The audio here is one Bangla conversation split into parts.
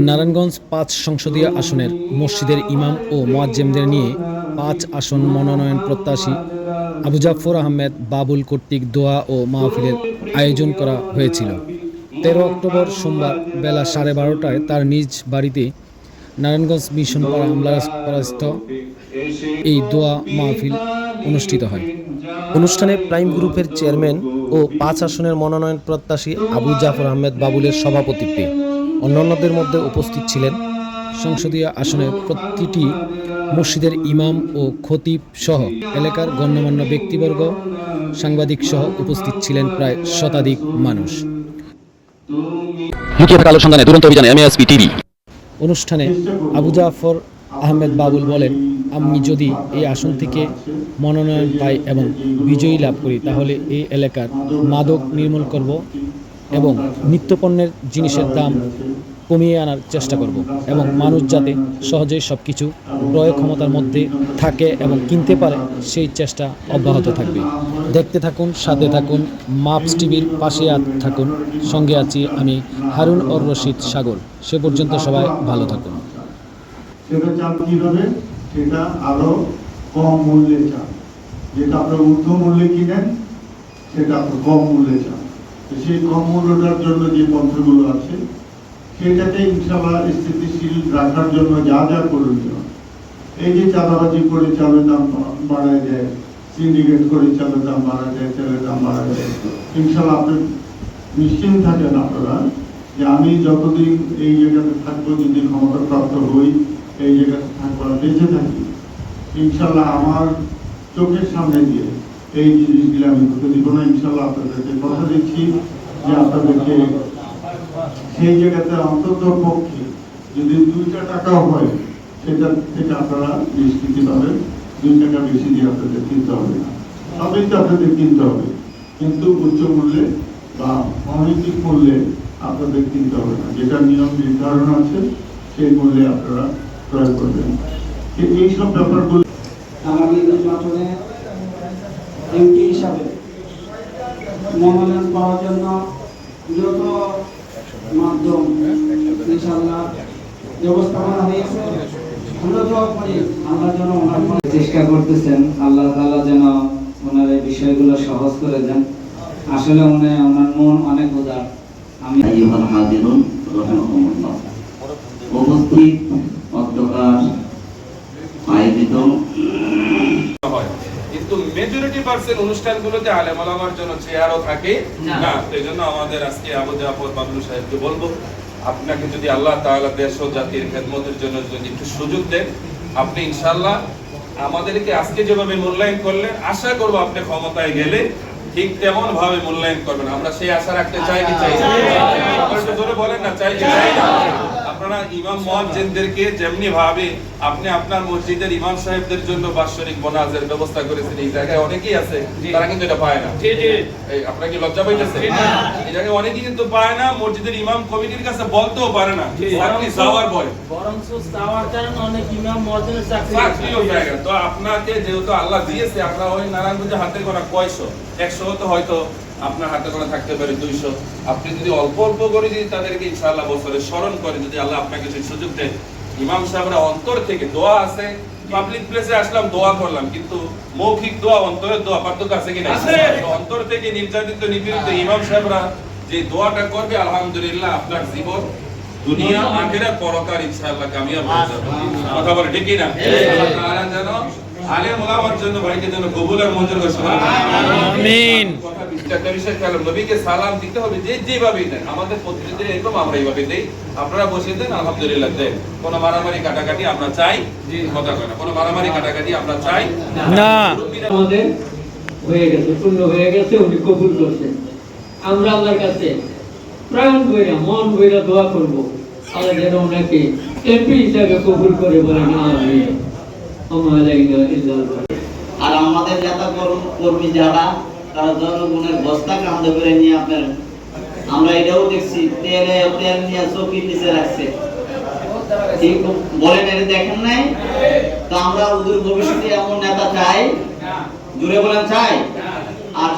নারায়ণগঞ্জ ৫ সংসদীয় আসনের মসজিদের ইমাম ও মুয়াজ্জিমদের নিয়ে ৫ আসন মনোনয়ন প্রত্যাশী আবু জাফর আহমেদ বাবুল কর্তৃক দোয়া ও মাহফিলের আয়োজন করা হয়েছিল। ১৩ অক্টোবর সোমবার বেলা 12:30টায় তার নিজ বাড়িতে নারায়ণগঞ্জ মিশন পাড়া আমলারাস্ত এই দোয়া মাহফিল অনুষ্ঠিত হয়। অনুষ্ঠানে প্রাইম গ্রুপের চেয়ারম্যান ও ৫ আসনের মনোনয়ন প্রত্যাশী আবু জাফর আহমেদ বাবুলের সভাপতিত্বে অন্যান্যদের মধ্যে উপস্থিত ছিলেন সংসদীয় আসনের প্রতিটি মসজিদের ইমাম ও খতিব সহ এলাকার গণ্যমান্য ব্যক্তিবর্গ, সাংবাদিক সহ উপস্থিত ছিলেন প্রায় শতাধিক মানুষ। অনুষ্ঠানে আবু জাফর আহমেদ বাবুল বলেন, আমি যদি এই আসন থেকে মনোনয়ন পাই এবং বিজয়ী লাভ করি তাহলে এই এলাকার মাদক নির্মূল করব এবং নিত্যপণ্যের জিনিসের দাম কমিয়ে আনার চেষ্টা করব এবং মানুষ যাতে সহজেই সব কিছু ক্রয় ক্ষমতার মধ্যে থাকে এবং কিনতে পারে সেই চেষ্টা অব্যাহত থাকবে। দেখতে থাকুন, সাথে থাকুন, মাপস টিভির পাশে থাকুন। সঙ্গে আছি আমি হারুন অর রশিদ সাগর। সে পর্যন্ত সবাই ভালো থাকুন। সেটা চাল কিভাবে, সেটা আরো কম মূল্যে চাল, যেটা আপনার ঊর্ধ্ব মূল্যে কিনেন সেটা আপনার কম মূল্যে চাল। সেই কম মূল্যটার জন্য যে পন্থাগুলো আছে সেটাকে ইনশাআল্লাহ স্থিতিশীল রাখার জন্য যা যা করণীয়, এই যে চাঁদাবাজি করে চালের দাম বাড়ায় দেয়, সিন্ডিকেট করে চালের দাম বাড়ায় দেয়, তেলের দাম বাড়ায় দেয়, ইনশাআল্লাহ আপনি নিশ্চিন্ত থাকেন আপনারা যে আমি যতদিন এই জায়গাতে থাকবো, যদি ক্ষমতা প্রাপ্ত হই, এই জায়গাতে থাকবো, বেঁচে থাকি, ইনশাআল্লাহ আমার চোখের সামনে দিয়ে এই জিনিসগুলো আমি হতে দিব না। ইনশাআল্লাহ আপনাদেরকে কথা দিচ্ছি যে আপনাদেরকে সেই জায়গাতে অন্তত পক্ষে যদি 2টা টাকাও হয় সেটা থেকে আপনারা নিষ্কৃতি পাবেন। 2 টাকা বেশি দিয়ে আপনাদের কিনতে হবে না, সবই তো আপনাদের কিনতে হবে, কিন্তু উচ্চ মূল্যে বা অনৈতিক মূল্যে আপনাদের কিনতে হবে না। যেটা নিয়ম নির্ধারণ আছে সেই মূল্যে আপনারা ক্রয় করবেন। এইসব ব্যাপারগুলো আগামী নির্বাচনে এমপি হিসাবে মনোনয়ন পাওয়ার জন্য যত মাধ্যম ইনশাআল্লাহ ব্যবস্থাপনা হয়েছে, আমরা দোয়া করি আল্লাহ যেন ওনার চেষ্টা করতেছেন, আল্লাহ তাআলা যেন ওনার এই বিষয়গুলো সহজ করে দেন। আসলে ওনার মন অনেক উদার। আমি উপস্থিত অধ্যকার আয়োজিত কিন্তু মেজরিটি পার্সেন্ট অনুষ্ঠানগুলোতে আলেম ওলামার জন্য চেয়ারও থাকে না। সেই জন্য আমাদের আজকে আবু জাফর বাবলু সাহেবকে বলবো, আপনাকে যদি আল্লাহ তাআলা দেশ ও জাতির খেদমতের জন্য যদি একটু সুযোগ দেন, আপনি ইনশাআল্লাহ আমাদেরকে আজকে যেভাবে মূল্যায়ন করলেন, আশা করবো আপনি ক্ষমতায় গেলে ঠিক তেমন ভাবে মূল্যায়ন করবেন। আমরা সেই আশা রাখতে চাই কি চাই না? জোরে বলেন না, চাই কি চাই না? আপনারা ইমাম মুয়াজ্জিনদেরকে যেমনি ভাবে আপনি আপনার মসজিদের ইমাম সাহেবদের জন্য বাৎসরিক বোনাসের ব্যবস্থা করেছেন, এই জায়গায় অনেকেই আছে তারা কিন্তু এটা পায় না। এই আপনারা কি লজ্জা পাইতেছেন? এই জায়গায় অনেকেই কিন্তু পায় না, মসজিদের ইমাম কমিটির কাছে বলতেও পারে না, আপনি যাওয়ার ভয়, বরং যাওয়ার কারণে অনেক ইমাম মুয়াজ্জিনের চাকরিও হয়ে গেল। তো আপনাকে যেহেতু আল্লাহ দিয়েছে, আপনারা ওই নারায়ণগঞ্জে হাতে গোনা কয়শো, 100 তো হয়তো আপনার হাতে করে থাকতে পারে 200, আপনি যদি অল্প অল্প করে যদি তাদেরকে ইনশাআল্লাহ বছরে স্মরণ করে, যদি আল্লাহ আপনাকে সেই সুযোগ দেন, ইমাম সাহেবরা অন্তর থেকে দোয়া আছে, পাবলিক প্লেসে আসলাম দোয়া করলাম, কিন্তু মৌখিক দোয়া অন্তরের দোয়া পার্থক্য আছে কি না? অন্তর থেকে নির্যাতিত নিপীড়িত ইমাম সাহেবরা যে দোয়াটা করবে, আলহামদুলিল্লাহ আপনার জীবন দুনিয়া আখিরাত পরকাল ইনশাআল্লাহ কামিয়াব হয়ে যাবে। কথা বলে ঠিক কি না? আল্লাহ তাআলা যেন আলেম ওলামার জন্য ভাইকে যেন কবুল আর মঞ্জুর করে। আমিন। কথা বিস্তারিত বিষয় খেলাম, নবীকে সালাম দিতে হবে যেভাবে দেন, আমাদের প্রতিনিধিদের এরকম আমরা এইভাবে দেই, আপনারা বসে দেন, আলহামদুলিল্লাহ দেন। কোনো মারামারি কাটাকাটি আমরা চাই কথা কয় না, কোনো মারামারি কাটাকাটি আমরা চাই না। আমাদের হয়ে গেছে, পূর্ণ হয়ে গেছে, উনি কবুল করছেন। আমরা আল্লাহর কাছে প্রাণ বইরা মন বইরা দোয়া করবো, আল্লাহ যেন ওনাকে এমপি হিসাবে কবুল করে বলেন আমিন। আর আমাদের নেতা কর্মী যারা, তারা জনগণের বস্তা কাঁধে করে নিয়ে আপনার, আমরা এটাও দেখছি তেল নিয়ে চৌকির নিচে রাখছে, ঠিক বলেন, এটা দেখেন নাই? তো আমরা ওদের ভবিষ্যতে এমন নেতা চাই, জুড়ে বলেন চাই। আর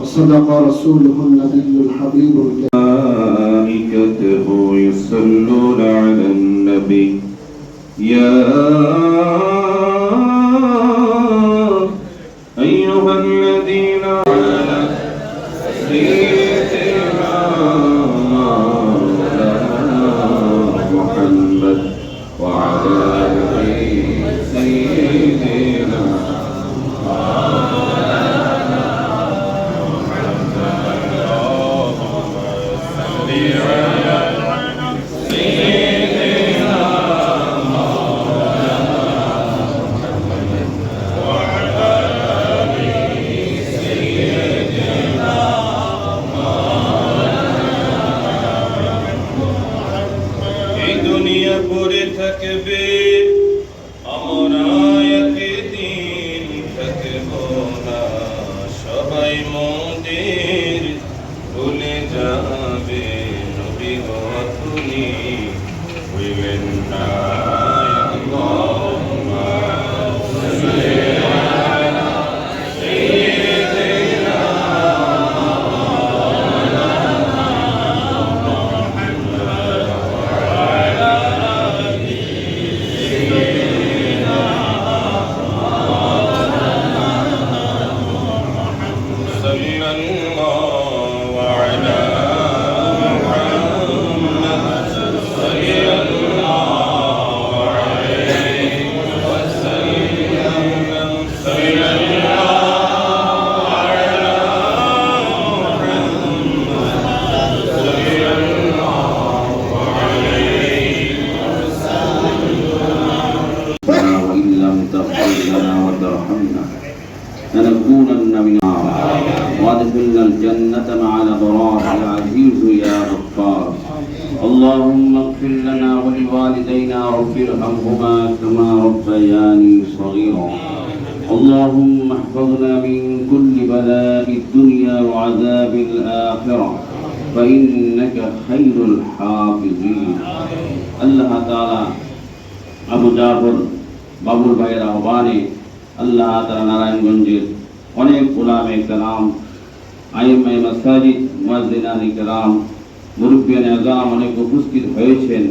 وصدق رسوله النبي الحبيب الكريم. ملائكته يصلون على النبي يا أيها الذين آمنوا سيدنا محمد وعلى آل سيدنا এই দুনিয়া পড়ে থাকবে আমরা একদিন থাকব না সবাই মন্দির ভুলে যাবে নবী গো তুমি হইলেন না আল্লাহুম্মা সাল্লি আলা সাইয়্যিদিনা وإن لم تغفر لنا وترحمنا لنكونن من النار وادخلنا الجنة مع الأبرار يا عزيز يا غفار اللهم اغفر لنا ولوالدينا رب ارحمهما كما ربياني صغيرا اللهم احفظنا من كل بلاء الدنيا وعذاب الآخرة فإنك خير الحافظين الله تعالى আবু জাফর বাবুল ভাইয়ের আহ্বানে আল্লাহ তাআলা নারায়ণগঞ্জের অনেক উলামায়ে কেরাম আইম্মায়ে মাসাজিদ মুয়াজ্জিনানে কেরাম মুরব্বিয়ানে আযম অনেক উপস্থিত হয়েছেন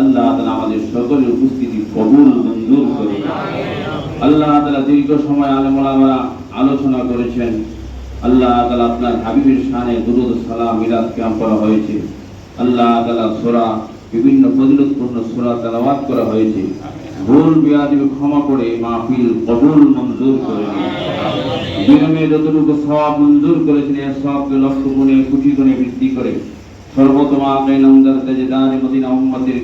আল্লাহ তাআলা আমাদের সকলের উপস্থিতি কবুল মঞ্জুর করুন আল্লাহ তাআলা দীর্ঘ সময় আলেম ওলামারা আলোচনা করেছেন আল্লাহ তাআলা আপনার হাবিবের শানে দুরূদ সালাম মিলাদ কিয়াম করা হয়েছে আল্লাহ তাআলা সূরা বিভিন্ন ফজিলতপূর্ণ সূরা তেলাওয়াত করা হয়েছে ভুল বিয়াদবি ক্ষমা করে মাহফিল কবুল মঞ্জুর করে নিন বিনমে যতটুকু সওয়াব মঞ্জুর করেছেন এই সওয়াবকে লক্ষ গুণে কোটি গুণে বৃদ্ধি করে সর্বতম আকাইন আমদার তাজদার মদিনা উম্মতের